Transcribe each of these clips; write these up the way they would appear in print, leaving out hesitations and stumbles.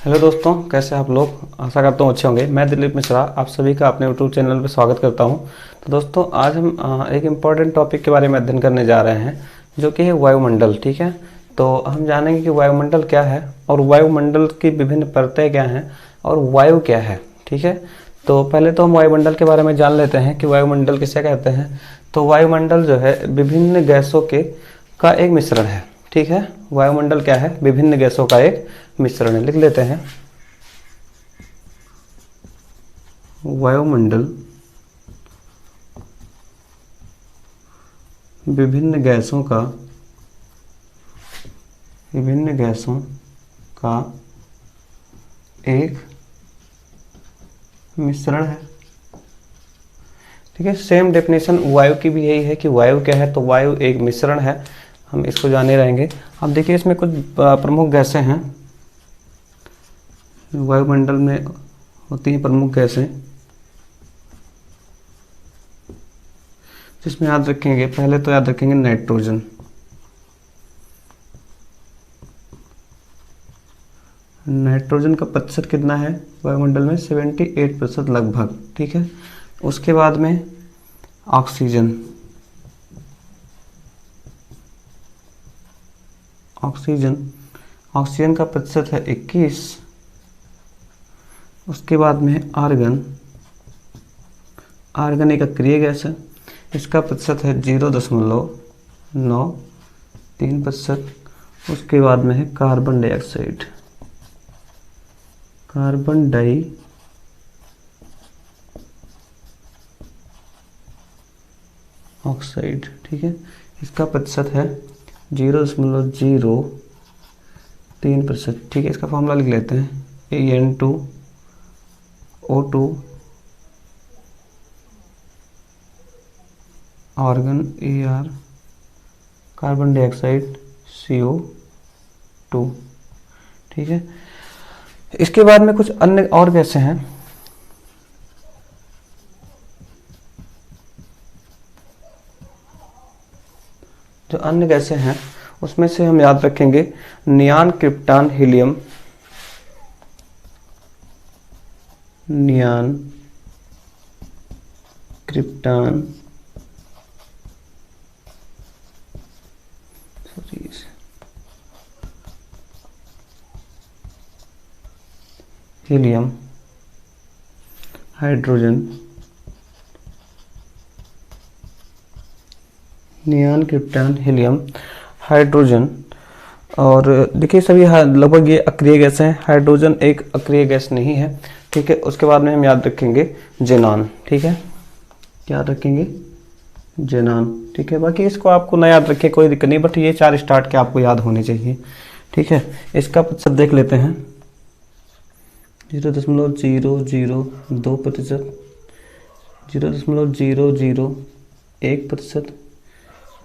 Hello दोस्तों, कैसे आप लोग। आशा करता हूँ अच्छे होंगे। मैं दिलीप मिश्रा आप सभी का अपने यूट्यूब चैनल पर स्वागत करता हूँ। तो दोस्तों, आज हम एक इम्पॉर्टेंट टॉपिक के बारे में अध्ययन करने जा रहे हैं, जो कि है वायुमंडल। ठीक है, तो हम जानेंगे कि वायुमंडल क्या है और वायुमंडल की विभिन्न परतें क्या हैं और वायु क्या है। ठीक है, तो पहले तो हम वायुमंडल के बारे में जान लेते हैं कि वायुमंडल किसे कहते हैं। तो वायुमंडल जो है विभिन्न गैसों के का एक मिश्रण है। ठीक है, वायुमंडल क्या है? विभिन्न गैसों का एक मिश्रण है। लिख लेते हैं, वायुमंडल विभिन्न गैसों का एक मिश्रण है। ठीक है, सेम डेफिनेशन वायु की भी यही है कि वायु क्या है, तो वायु एक मिश्रण है। हम इसको जाने रहेंगे। अब देखिए, इसमें कुछ प्रमुख गैसें हैं। वायुमंडल में होती हैं प्रमुख गैसें, जिसमें याद रखेंगे, पहले तो याद रखेंगे नाइट्रोजन। नाइट्रोजन का प्रतिशत कितना है वायुमंडल में? 78% लगभग। ठीक है, उसके बाद में ऑक्सीजन। ऑक्सीजन का प्रतिशत है 21। उसके बाद में आर्गन एक अक्रिय गैस है, इसका प्रतिशत है 0.93%। उसके बाद में है carbon dioxide. Carbon dioxide, ठीक है, इसका प्रतिशत है 0.03%। ठीक है, इसका फॉर्मूला लिख लेते हैं, AN2O2 argon AR carbon dioxide CO2। ठीक है, इसके बाद में कुछ अन्य और गैसें हैं। जो अन्य गैसें हैं उसमें से हम याद रखेंगे neon, krypton, helium. Neon, krypton, helium, hydrogen. Neon, krypton, helium, hydrogen. और देखिए सभी लगभग ये अक्रिय गैस हैं। हाइड्रोजन एक अक्रिय गैस नहीं है। ठीक है, उसके बाद में हम याद रखेंगे जेनॉन। ठीक है, क्या रखेंगे? जेनॉन। ठीक है, बाकी इसको आपको ना याद रखें कोई दिक्कत नहीं, बट ये 4 स्टार्ट के आपको याद होने चाहिए। ठीक है, इसका प्रतिशत देख लेते हैं, 0.002%, 0.0001%,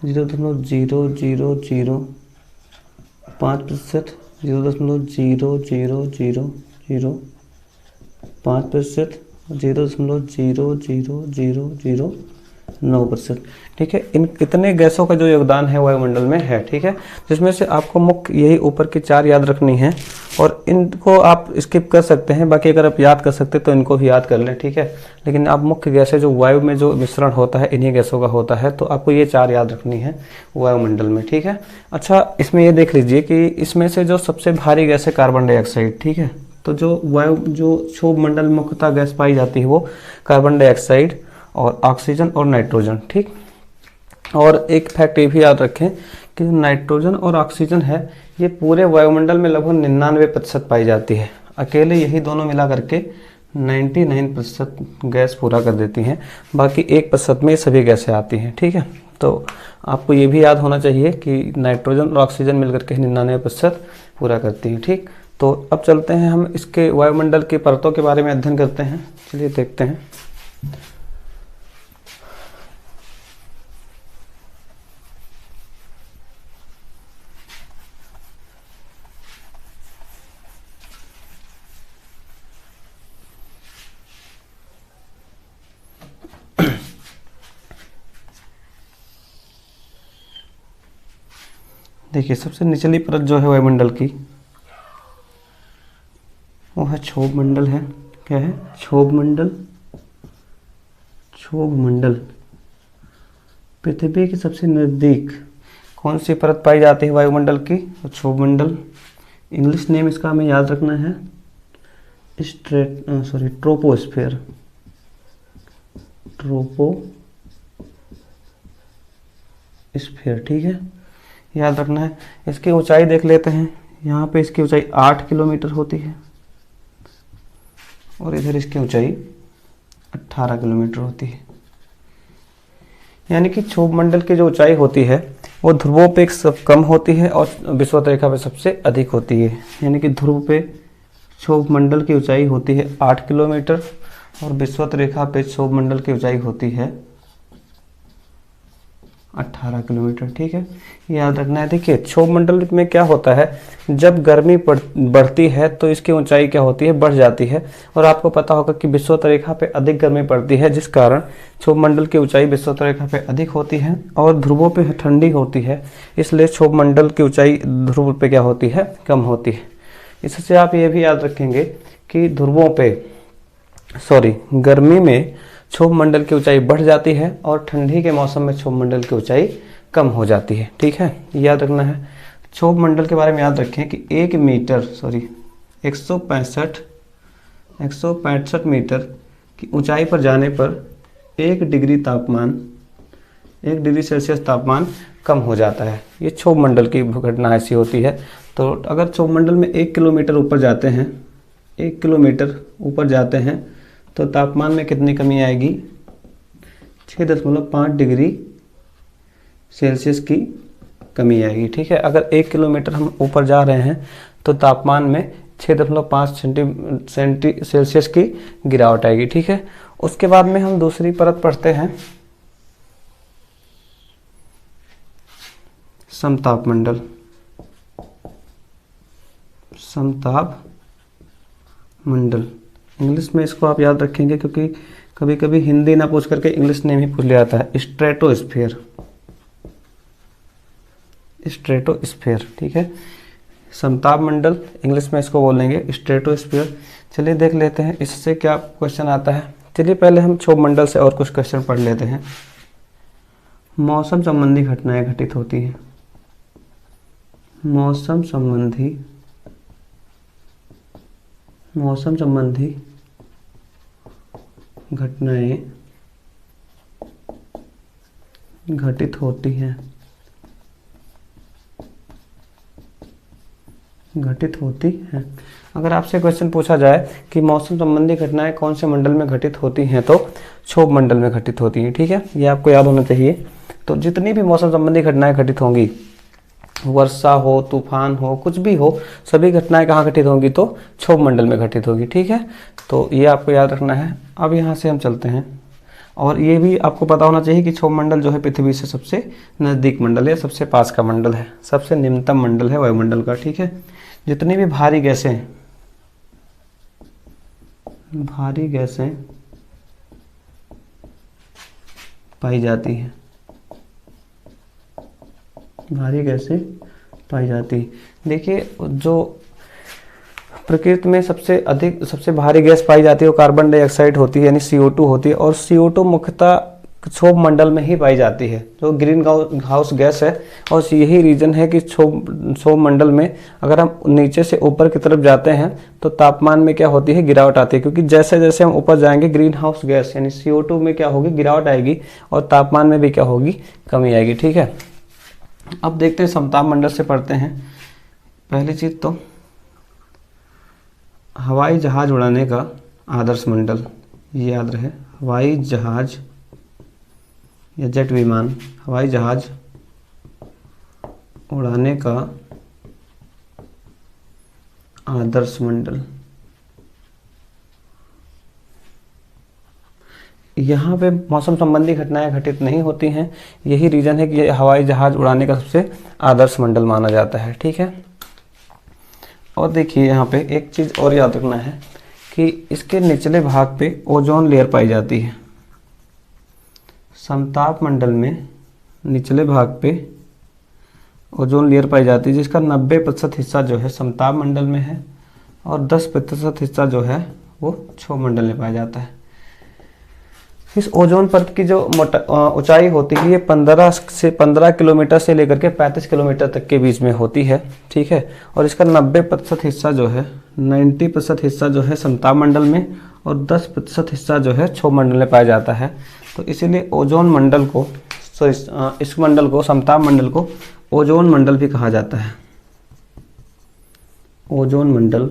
0.0005%, 0.00005%, 0.00009%। ठीक है, इन कितने गैसों का जो योगदान है वायुमंडल में है। ठीक है, जिसमें से आपको मुख्य यही ऊपर की 4 याद रखनी है, और इनको आप स्किप कर सकते हैं। बाकी अगर आप याद कर सकते तो इनको भी याद कर लें। ठीक है, लेकिन आप मुख्य गैसें जो वायु में जो मिश्रण होता है इन्हीं गैसों का होता है, तो आपको ये 4 याद रखनी है वायुमंडल में। ठीक है, अच्छा, इसमें ये देख लीजिए कि इसमें से जो सबसे भारी गैस है कार्बन डाइऑक्साइड। ठीक है, तो जो क्षोभ मंडल में मुख्यतः गैस पाई जाती है वो कार्बन डाइऑक्साइड और ऑक्सीजन और नाइट्रोजन। ठीक, और एक फैक्ट ये भी याद रखें कि नाइट्रोजन और ऑक्सीजन है ये पूरे वायुमंडल में लगभग 99% पाई जाती है। अकेले यही दोनों मिला करके 99% गैस पूरा कर देती हैं। बाकी 1% में सभी गैसें आती हैं। ठीक है, तो आपको ये भी याद होना चाहिए कि नाइट्रोजन और ऑक्सीजन मिलकर के 99% पूरा करती हैं। ठीक, तो अब चलते हैं हम इसके वायुमंडल की परतों के बारे में अध्ययन करते हैं। चलिए देखते हैं। देखिए, सबसे निचली परत जो है वायुमंडल की, है क्षोभ मंडल है। क्या है? क्षोभ मंडल। क्षोभ मंडल पृथ्वी के सबसे नज़दीक कौन सी परत पाई जाती है वायुमंडल की? क्षोभ मंडल। इंग्लिश नेम इसका हमें याद रखना है, ट्रोपोस्फेयर। ट्रोपोस्फेयर, ठीक है, याद रखना है। इसकी ऊंचाई देख लेते हैं। यहाँ पे इसकी ऊंचाई 8 किलोमीटर होती है और इधर इसकी ऊंचाई 18 किलोमीटर होती है। यानी कि क्षोभ मंडल की जो ऊंचाई होती है वो ध्रुवों पे सब कम होती है और विषुवत रेखा पे सबसे अधिक होती है। यानी कि ध्रुव पे क्षोभ मंडल की ऊंचाई होती है 8 किलोमीटर और विषुवत रेखा पे क्षोभ मंडल की ऊंचाई होती है 18 किलोमीटर, ठीक है, याद रखना है। देखिए क्षोभ मंडल में क्या होता है, जब गर्मी बढ़ती है तो इसकी ऊंचाई क्या होती है, बढ़ जाती है। और आपको पता होगा कि विषुवत रेखा पे अधिक गर्मी पड़ती है, जिस कारण क्षोभ मंडल की ऊंचाई विषुवत रेखा पे अधिक होती है और ध्रुवों पे ठंडी होती है, इसलिए क्षोभ मंडल की ऊंचाई ध्रुव पे क्या होती है, कम होती है। इससे आप ये भी याद रखेंगे कि ध्रुवों पे गर्मी में क्षोभ मंडल की ऊंचाई बढ़ जाती है और ठंडी के मौसम में क्षोभ मंडल की ऊंचाई कम हो जाती है, ठीक है, याद रखना है। क्षोभ मंडल के बारे में याद रखें कि 165 मीटर की ऊंचाई पर जाने पर 1 डिग्री सेल्सियस तापमान कम हो जाता है। ये क्षोभ मंडल की घटना ऐसी होती है। तो अगर क्षोभ मंडल में 1 किलोमीटर ऊपर जाते हैं तो तापमान में कितनी कमी आएगी, 6.5 डिग्री सेल्सियस की कमी आएगी, ठीक है। अगर 1 किलोमीटर हम ऊपर जा रहे हैं तो तापमान में 6.5 सेल्सियस की गिरावट आएगी, ठीक है। उसके बाद में हम दूसरी परत पढ़ते हैं, समताप मंडल। समताप मंडल इंग्लिश में इसको आप याद रखेंगे क्योंकि कभी कभी हिंदी ना पूछ करके इंग्लिश नेम ही पूछ लिया जाता है। स्ट्रेटोस्फेयर, ठीक है। समताप मंडल इंग्लिश में इसको बोलेंगे स्ट्रेटोस्फेयर। चलिए देख लेते हैं इससे क्या क्वेश्चन आता है। चलिए पहले हम क्षोभ मंडल से और कुछ क्वेश्चन पढ़ लेते हैं। मौसम संबंधी घटनाएं घटित होती हैं। मौसम संबंधी घटनाएं घटित होती हैं। अगर आपसे क्वेश्चन पूछा जाए कि मौसम संबंधी घटनाएं कौन से मंडल में घटित होती हैं तो क्षोभ मंडल में घटित होती हैं, ठीक है, ये आपको याद होना चाहिए। तो जितनी भी मौसम संबंधी घटनाएं घटित होंगी, वर्षा हो, तूफान हो, कुछ भी हो, सभी घटनाएं कहाँ घटित होंगी तो क्षोभ मंडल में घटित होगी, ठीक है। तो ये आपको याद रखना है। अब यहाँ से हम चलते हैं और ये भी आपको पता होना चाहिए कि क्षोभ मंडल जो है पृथ्वी से सबसे नज़दीक मंडल है, सबसे पास का मंडल है, सबसे निम्नतम मंडल है वायुमंडल का, ठीक है। जितनी भी भारी गैसें पाई जाती हैं, देखिए जो प्रकृति में सबसे भारी गैस पाई जाती है वो कार्बन डाइऑक्साइड होती है, यानी CO2 होती है। और CO2 मुख्यतः क्षोभ मंडल में ही पाई जाती है, जो ग्रीन हाउस गैस है। और यही रीजन है कि क्षोभ मंडल में अगर हम नीचे से ऊपर की तरफ जाते हैं तो तापमान में क्या होती है, गिरावट आती है, क्योंकि जैसे जैसे हम ऊपर जाएंगे ग्रीन हाउस गैस यानी CO2 में क्या होगी, गिरावट आएगी और तापमान में भी क्या होगी, कमी आएगी, ठीक है। अब देखते हैं समताप मंडल से पढ़ते हैं। पहली चीज तो हवाई जहाज उड़ाने का आदर्श मंडल, ये याद रहे, हवाई जहाज या जेट विमान, हवाई जहाज उड़ाने का आदर्श मंडल। यहाँ पे मौसम संबंधी घटनाएं घटित नहीं होती हैं, यही रीजन है कि ये हवाई जहाज उड़ाने का सबसे आदर्श मंडल माना जाता है, ठीक है। और देखिए यहाँ पे एक चीज़ और याद रखना है कि इसके निचले भाग पे ओजोन लेयर पाई जाती है। समताप मंडल में निचले भाग पे ओजोन लेयर पाई जाती है, जिसका 90% हिस्सा जो है समताप मंडल में है और 10% हिस्सा जो है वो क्षोभ मंडल में पाया जाता है। इस ओजोन परत की जो ऊंचाई होती है ये 15 किलोमीटर से लेकर के 35 किलोमीटर तक के बीच में होती है, ठीक है। और इसका 90% हिस्सा जो है 90% हिस्सा जो है समताप मंडल में और 10% हिस्सा जो है क्षोभ मंडल में पाया जाता है। तो इसीलिए ओजोन मंडल को इस मंडल को समताप मंडल को ओजोन मंडल भी कहा जाता है, ओजोन मंडल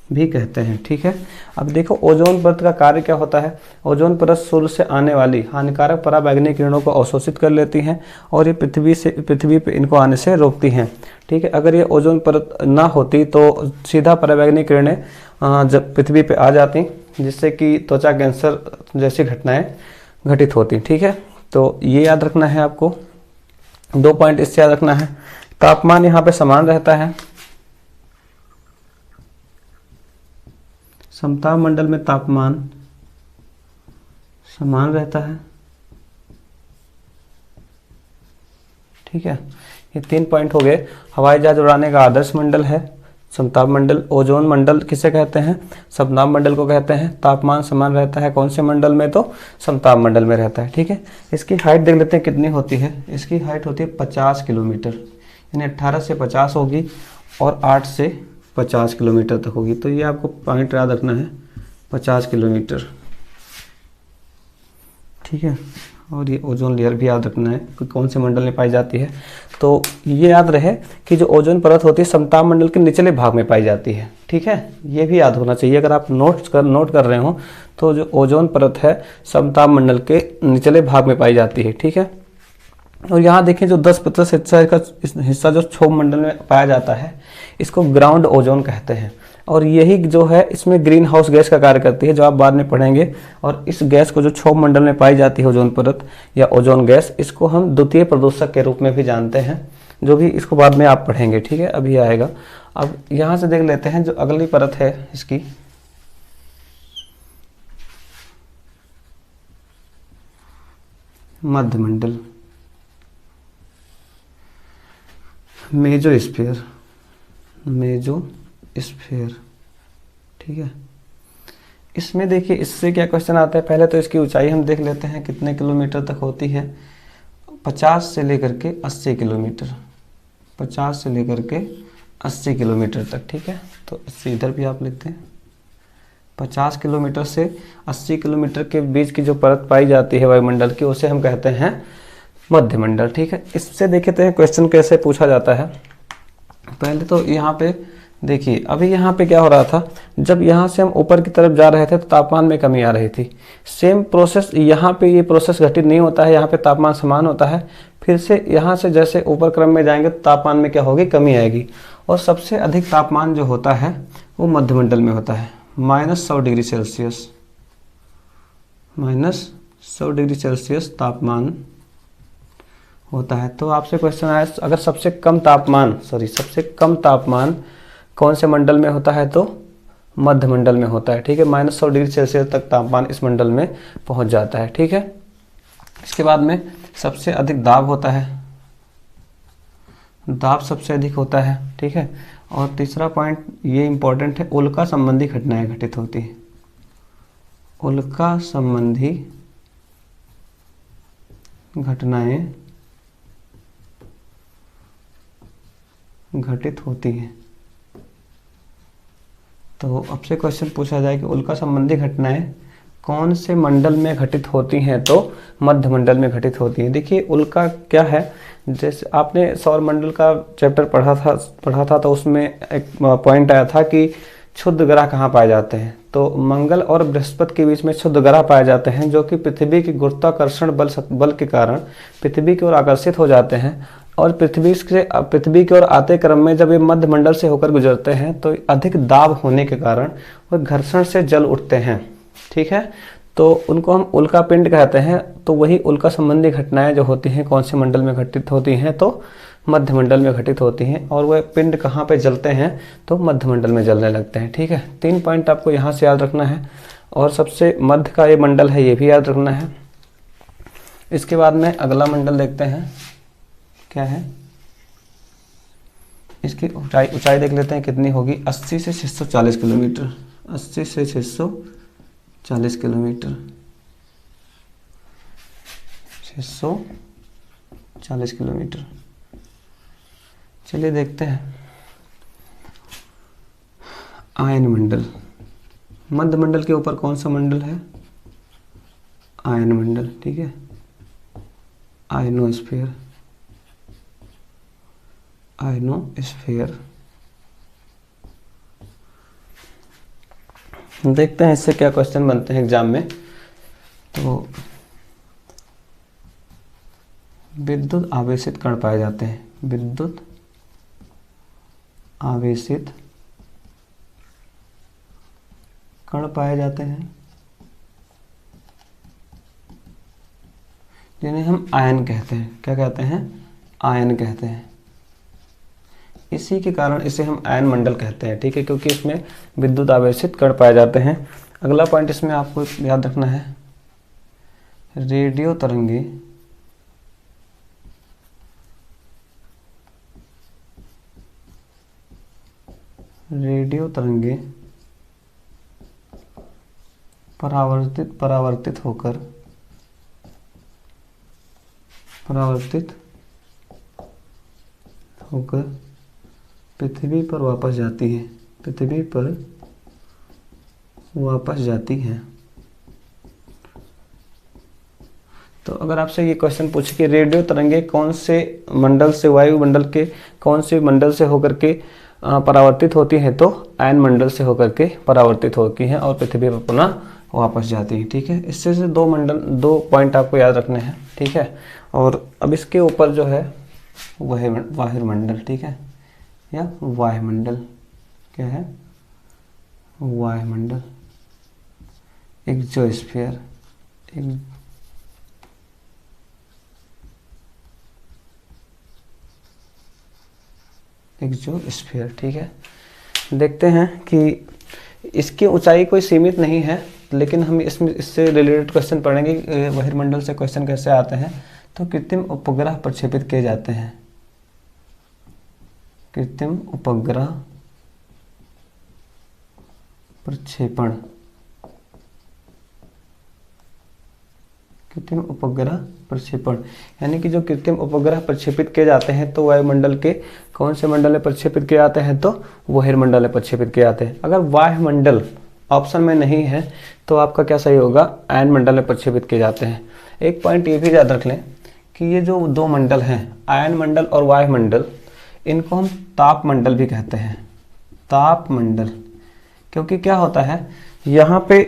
भी कहते हैं, ठीक है। अब देखो ओजोन परत का कार्य क्या होता है। ओजोन परत सूर्य से आने वाली हानिकारक पराबैंगनी किरणों को अवशोषित कर लेती हैं और ये पृथ्वी पे इनको आने से रोकती हैं, ठीक है। अगर ये ओजोन परत ना होती तो सीधा पराबैंगनी किरणें जब पृथ्वी पे आ जाती, जिससे कि त्वचा कैंसर जैसी घटनाएं घटित होती, ठीक है। तो ये याद रखना है आपको, 2 पॉइंट इससे याद रखना है। तापमान यहाँ पे समान रहता है, समताप मंडल में तापमान समान रहता है, ठीक है। ये 3 पॉइंट हो गए। हवाई जहाज उड़ाने का आदर्श मंडल है समताप मंडल। ओजोन मंडल किसे कहते हैं, समताप मंडल को कहते हैं। तापमान समान रहता है कौन से मंडल में, तो समताप मंडल में रहता है, ठीक है। इसकी हाइट देख लेते हैं कितनी होती है। इसकी हाइट होती है 50 किलोमीटर, यानी 18 से 50 होगी और 8 से 50 किलोमीटर तक होगी। तो ये आपको पॉइंट याद रखना है, 50 किलोमीटर, ठीक है। और ये ओजोन लेयर भी याद रखना है कि कौन से मंडल में पाई जाती है। तो ये याद रहे कि जो ओजोन परत होती है समताप मंडल के निचले भाग में पाई जाती है, ठीक है। ये भी याद होना चाहिए, अगर आप नोट कर रहे हो तो जो ओजोन परत है समताप मंडल के निचले भाग में पाई जाती है, ठीक है। और यहाँ देखें जो 10% हिस्सा जो क्षोभ मंडल में पाया जाता है इसको ग्राउंड ओजोन कहते हैं। और यही जो है इसमें ग्रीन हाउस गैस का कार्य करती है, जो आप बाद में पढ़ेंगे। और इस गैस को जो क्षोभ मंडल में पाई जाती है ओजोन परत या ओजोन गैस, इसको हम द्वितीय प्रदूषक के रूप में भी जानते हैं, जो भी इसको बाद में आप पढ़ेंगे, ठीक है, अभी आएगा। अब यहाँ से देख लेते हैं जो अगली परत है इसकी, मध्यमंडल, मेजोस्फीयर, मेजोस्फीयर, ठीक है। इसमें देखिए इससे क्या क्वेश्चन आता है, पहले तो इसकी ऊंचाई हम देख लेते हैं कितने किलोमीटर तक होती है। 50 से लेकर के 80 किलोमीटर, 50 से लेकर के 80 किलोमीटर तक, ठीक है। तो इससे इधर भी आप लिखते हैं 50 किलोमीटर से 80 किलोमीटर के बीच की जो परत पाई जाती है वायुमंडल की, उसे हम कहते हैं मध्यमंडल, ठीक है। इससे देखते हैं क्वेश्चन कैसे पूछा जाता है। पहले तो यहाँ पे देखिए, अभी यहाँ पे क्या हो रहा था, जब यहाँ से हम ऊपर की तरफ जा रहे थे तो तापमान में कमी आ रही थी। सेम प्रोसेस यहाँ पे, ये प्रोसेस घटित नहीं होता है, यहाँ पे तापमान समान होता है। फिर से यहाँ से जैसे ऊपर क्रम में जाएंगे तो तापमान में क्या होगी, कमी आएगी। और सबसे अधिक तापमान जो होता है वो मध्यमंडल में होता है, -100 डिग्री सेल्सियस, -100 डिग्री सेल्सियस तापमान होता है। तो आपसे क्वेश्चन आया, अगर सबसे कम तापमान कौन से मंडल में होता है, तो मध्यमंडल में होता है, ठीक है। -100 डिग्री सेल्सियस तक तापमान इस मंडल में पहुंच जाता है, ठीक है। इसके बाद में सबसे अधिक दाब होता है, दाब सबसे अधिक होता है, ठीक है। और तीसरा पॉइंट ये इंपॉर्टेंट है, उल्का संबंधी घटनाएं घटित होती हैं, उल्का संबंधी घटनाएं घटित होती हैं। तो अब से क्वेश्चन पूछा जाए कि उल्का संबंधी घटनाएं कौन से मंडल में घटित होती हैं, तो मध्य मंडल में घटित होती हैं। देखिए उल्का क्या है, जैसे आपने सौर मंडल का चैप्टर पढ़ा था तो उसमें एक पॉइंट आया था कि क्षुद्र ग्रह कहाँ पाए जाते हैं। तो मंगल और बृहस्पति के बीच में क्षुद्र ग्रह पाए जाते हैं, जो कि पृथ्वी की गुरुत्वाकर्षण बल के कारण पृथ्वी की ओर आकर्षित हो जाते हैं। और पृथ्वी की ओर आते क्रम में जब ये मध्य मंडल से होकर गुजरते हैं तो अधिक दाब होने के कारण वह घर्षण से जल उठते हैं, ठीक है। तो उनको हम उल्का पिंड कहते हैं। तो वही उल्का संबंधी घटनाएं जो होती हैं कौन से मंडल में घटित होती हैं, तो मध्य मंडल में घटित होती हैं। और वह पिंड कहाँ पे जलते हैं, तो मध्य मंडल में जलने लगते हैं, ठीक है। 3 पॉइंट आपको यहाँ से याद रखना है। और सबसे मध्य का ये मंडल है, ये भी याद रखना है। इसके बाद में अगला मंडल देखते हैं क्या है, इसकी ऊंचाई देख लेते हैं कितनी होगी, 80 से 640 किलोमीटर, 80 से 640 किलोमीटर, 640 किलोमीटर। चलिए देखते हैं आयन मंडल। मध्य मंडल के ऊपर कौन सा मंडल है, आयन मंडल, ठीक है, आयनोस्फीयर, आयनोस्फीयर। देखते हैं इससे क्या क्वेश्चन बनते हैं एग्जाम में। तो विद्युत आवेशित कण पाए जाते हैं, विद्युत आवेशित कण पाए जाते हैं जिन्हें हम आयन कहते हैं। क्या कहते हैं, आयन कहते हैं। इसी के कारण इसे हम आयन मंडल कहते हैं, ठीक है, क्योंकि इसमें विद्युत आवेशित कण पाए जाते हैं। अगला पॉइंट इसमें आपको याद रखना है, रेडियो तरंगे परावर्तित होकर पृथ्वी पर वापस जाती है, पृथ्वी पर वापस जाती है। तो अगर आपसे ये क्वेश्चन पूछे कि रेडियो तरंगे कौन से मंडल से, वायुमंडल के कौन से मंडल से होकर के परावर्तित होती हैं, तो आयन मंडल से होकर के परावर्तित होती हैं और पृथ्वी पर पुनः वापस जाती हैं, ठीक है। इससे से दो पॉइंट आपको याद रखने हैं, ठीक है। और अब इसके ऊपर जो है वह वायुमंडल, ठीक है, या वायुमंडल, क्या है, वायुमंडल, एक्सोस्फीयर, एक्सोस्फीयर, ठीक है। देखते हैं कि इसकी ऊंचाई कोई सीमित नहीं है, लेकिन हम इससे रिलेटेड क्वेश्चन पढ़ेंगे, बहिर्मंडल से क्वेश्चन कैसे आते हैं। तो कृत्रिम उपग्रह प्रक्षेपित किए जाते हैं, कृत्रिम उपग्रह प्रक्षेपण, कृत्रिम उपग्रह प्रक्षेपण, यानी कि जो कृत्रिम उपग्रह प्रक्षेपित किए जाते हैं तो वायुमंडल के कौन से मंडल में प्रक्षेपित किए जाते हैं, तो बहिर्मंडल में प्रक्षेपित किए जाते हैं। अगर वायुमंडल ऑप्शन में नहीं है तो आपका क्या सही होगा, आयन मंडल में प्रक्षेपित किए जाते हैं। एक पॉइंट ये भी याद रख लें कि ये जो दो मंडल हैं, आयन मंडल और वायुमंडल, इनको हम ताप मंडल भी कहते हैं, ताप मंडल, क्योंकि क्या होता है, यहाँ पे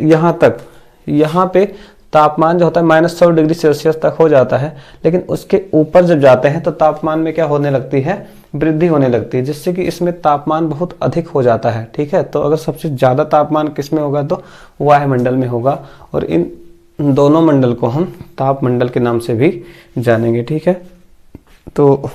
यहाँ पे तापमान जो होता है -100 डिग्री सेल्सियस तक हो जाता है, लेकिन उसके ऊपर जब जाते हैं तो तापमान में क्या होने लगती है, वृद्धि होने लगती है, जिससे कि इसमें तापमान बहुत अधिक हो जाता है, ठीक है। तो अगर सबसे ज़्यादा तापमान किस में होगा, तो वायुमंडल में होगा, और इन दोनों मंडल को हम ताप मंडल के नाम से भी जानेंगे, ठीक है। तो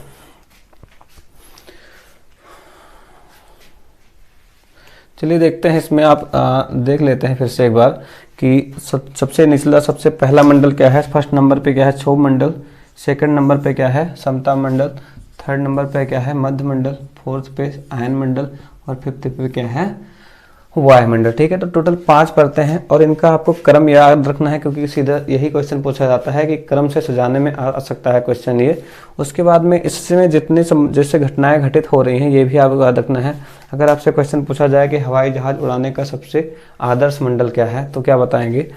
चलिए देखते हैं, इसमें आप देख लेते हैं फिर से एक बार कि सबसे निचला, सबसे पहला मंडल क्या है। फर्स्ट नंबर पे क्या है, क्षोभ मंडल, सेकंड नंबर पे क्या है, समताप मंडल, थर्ड नंबर पे क्या है, मध्य मंडल, फोर्थ पे आयन मंडल, और फिफ्थ पे क्या है, वायुमंडल, ठीक है। तो टोटल 5 परतें हैं, और इनका आपको क्रम याद रखना है, क्योंकि सीधा यही क्वेश्चन पूछा जाता है कि क्रम से सजाने में आ सकता है क्वेश्चन ये। उसके बाद में इसमें जितने जैसे घटनाएं घटित हो रही हैं ये भी आपको याद रखना है। अगर आपसे क्वेश्चन पूछा जाए कि हवाई जहाज उड़ाने का सबसे आदर्श मंडल क्या है, तो क्या बताएंगे,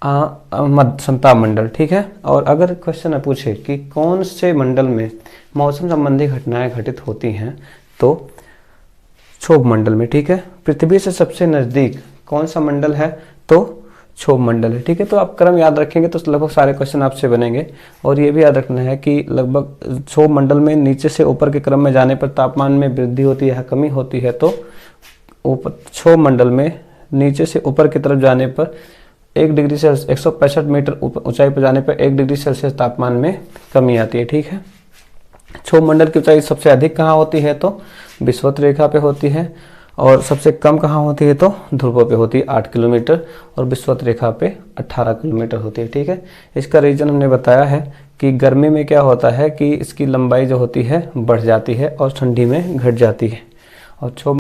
समताप मंडल, ठीक है। और अगर क्वेश्चन पूछे कि कौन से मंडल में मौसम संबंधी घटनाएं घटित होती हैं, तो क्षोभ मंडल में, ठीक है। पृथ्वी से सबसे नजदीक कौन सा मंडल है, तो क्षोभ मंडल है, ठीक है। तो आप क्रम याद रखेंगे तो लगभग सारे क्वेश्चन आपसे बनेंगे। और ये भी याद रखना है कि लगभग क्षोभ मंडल में नीचे से ऊपर के क्रम में जाने पर तापमान में वृद्धि होती है, कमी होती है, तो क्षोभ मंडल में नीचे से ऊपर की तरफ जाने पर 1 डिग्री सेल्सियस 165 मीटर ऊंचाई पर जाने पर 1 डिग्री सेल्सियस तापमान में कमी आती है, ठीक है। क्षोभ मंडल की ऊंचाई सबसे अधिक कहाँ होती है, तो विषुवत रेखा पे होती है, और सबसे कम कहाँ होती है, तो ध्रुवों पे होती है 8 किलोमीटर, और विषुवत रेखा पे 18 किलोमीटर होती है, ठीक है। इसका रीजन हमने बताया है कि गर्मी में क्या होता है कि इसकी लंबाई जो होती है बढ़ जाती है और ठंडी में घट जाती है। और क्षोभ